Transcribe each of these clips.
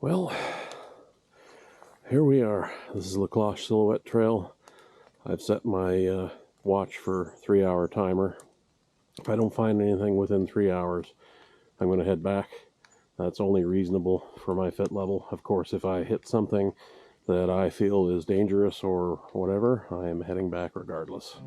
Well, here we are. This is LaCloche Silhouette Trail. I've set my watch for 3-hour timer. If I don't find anything within 3 hours, I'm going to head back. That's only reasonable for my fit level. Of course, if I hit something that I feel is dangerous or whatever, I am heading back regardless.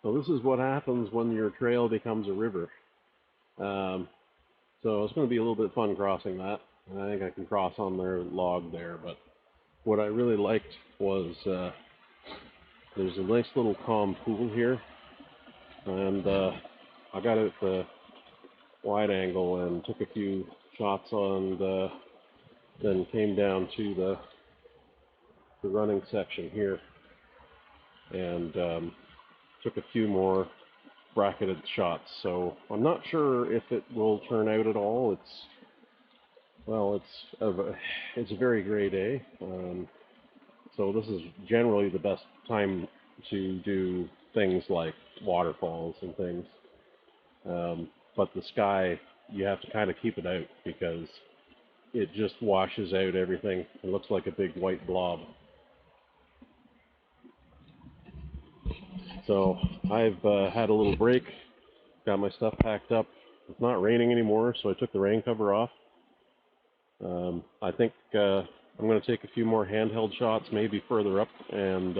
So this is what happens when your trail becomes a river. So it's going to be a little bit fun crossing that. I think I can cross on their log there, but what I really liked was there's a nice little calm pool here, and I got it at the wide angle and took a few shots on then came down to the running section here and took a few more bracketed shots. So I'm not sure if it will turn out at all. It's a very gray day. So this is generally the best time to do things like waterfalls and things. But the sky, you have to kind of keep it out because it just washes out everything. It looks like a big white blob. So I've had a little break, got my stuff packed up. It's not raining anymore, so I took the rain cover off. I think I'm going to take a few more handheld shots, maybe further up, and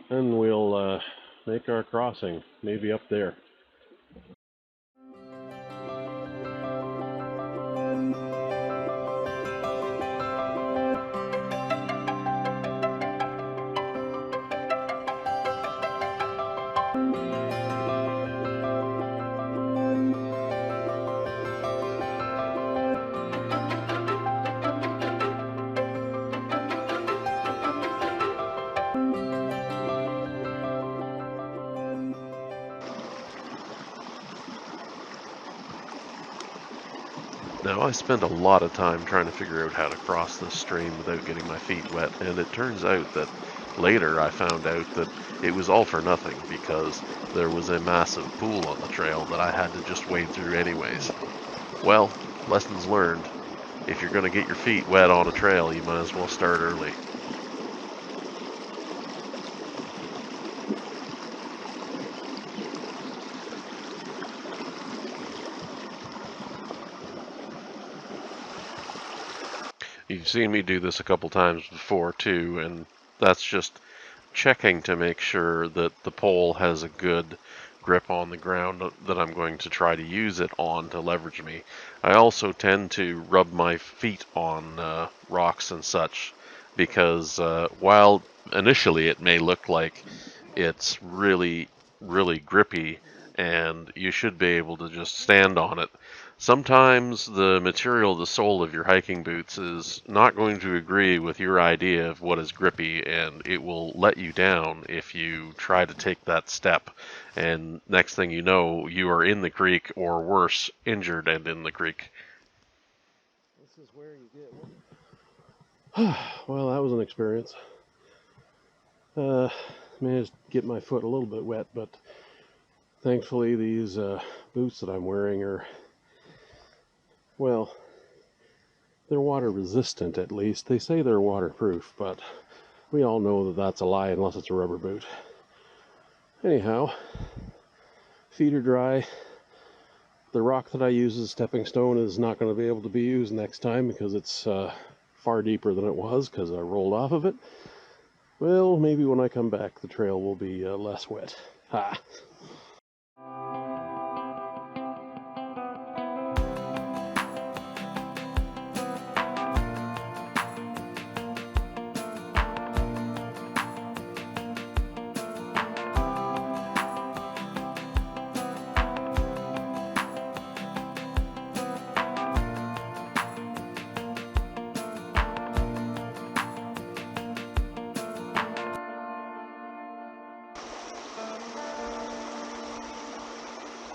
then we'll make our crossing, maybe up there. Now, I spent a lot of time trying to figure out how to cross this stream without getting my feet wet, and it turns out that later I found out that it was all for nothing because there was a massive pool on the trail that I had to just wade through anyways. Well, lessons learned. If you're going to get your feet wet on a trail, you might as well start early. You've seen me do this a couple times before too, and that's just checking to make sure that the pole has a good grip on the ground that I'm going to try to use it on to leverage me. I also tend to rub my feet on rocks and such because while initially it may look like it's really grippy and you should be able to just stand on it, sometimes the material, the sole of your hiking boots is not going to agree with your idea of what is grippy, and it will let you down if you try to take that step. And next thing you know, you are in the creek, or worse, injured and in the creek. This is where you get well, that was an experience. Managed to get my foot a little bit wet, but thankfully these boots that I'm wearing are, well, they're water resistant at least. They say they're waterproof, but we all know that that's a lie unless it's a rubber boot. Anyhow, feet are dry. The rock that I use as a stepping stone is not going to be able to be used next time because it's far deeper than it was because I rolled off of it. Well, maybe when I come back the trail will be less wet. Ha!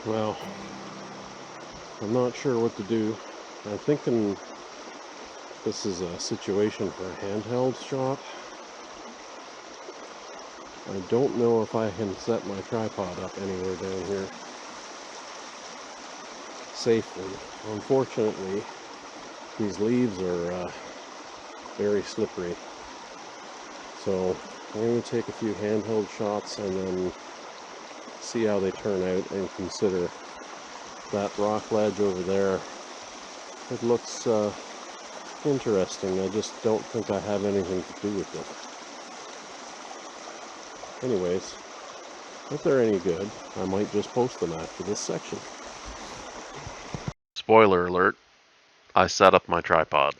Well, I'm not sure what to do. I'm thinking this is a situation for a handheld shot. I don't know if I can set my tripod up anywhere down here safely. Unfortunately, these leaves are very slippery. So I'm going to take a few handheld shots and then see how they turn out, and consider that rock ledge over there. It looks interesting. I just don't think I have anything to do with it. Anyways, if they're any good, I might just post them after this section. Spoiler alert, I set up my tripod.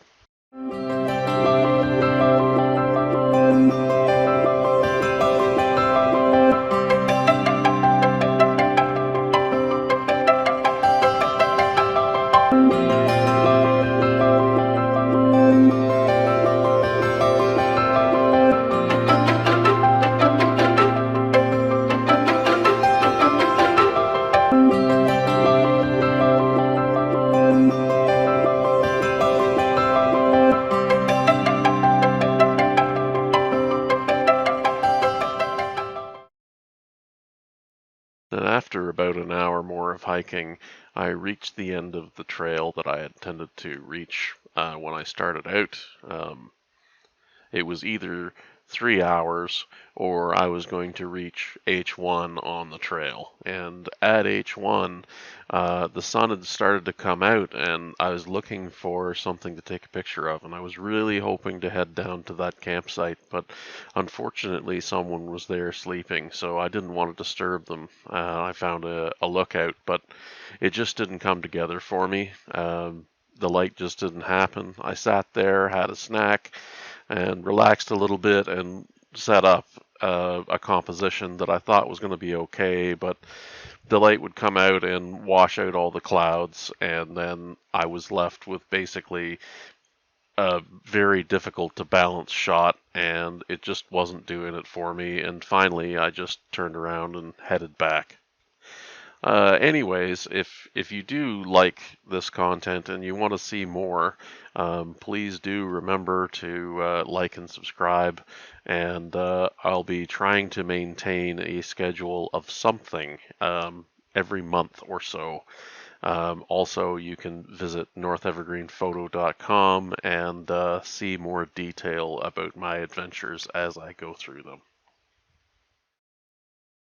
Then after about an hour more of hiking, I reached the end of the trail that I intended to reach when I started out. It was either 3 hours or I was going to reach H1 on the trail. And at H1, the sun had started to come out, and I was looking for something to take a picture of. And I was really hoping to head down to that campsite, but unfortunately, someone was there sleeping, so I didn't want to disturb them. I found a lookout, but it just didn't come together for me. The light just didn't happen. I sat there, had a snack, and relaxed a little bit and set up a composition that I thought was going to be okay, but the light would come out and wash out all the clouds, and then I was left with basically a very difficult to balance shot, and it just wasn't doing it for me, and finally I just turned around and headed back. Anyways, if you do like this content and you want to see more, please do remember to like and subscribe, and I'll be trying to maintain a schedule of something every month or so. Also, you can visit northevergreenphoto.com and see more detail about my adventures as I go through them.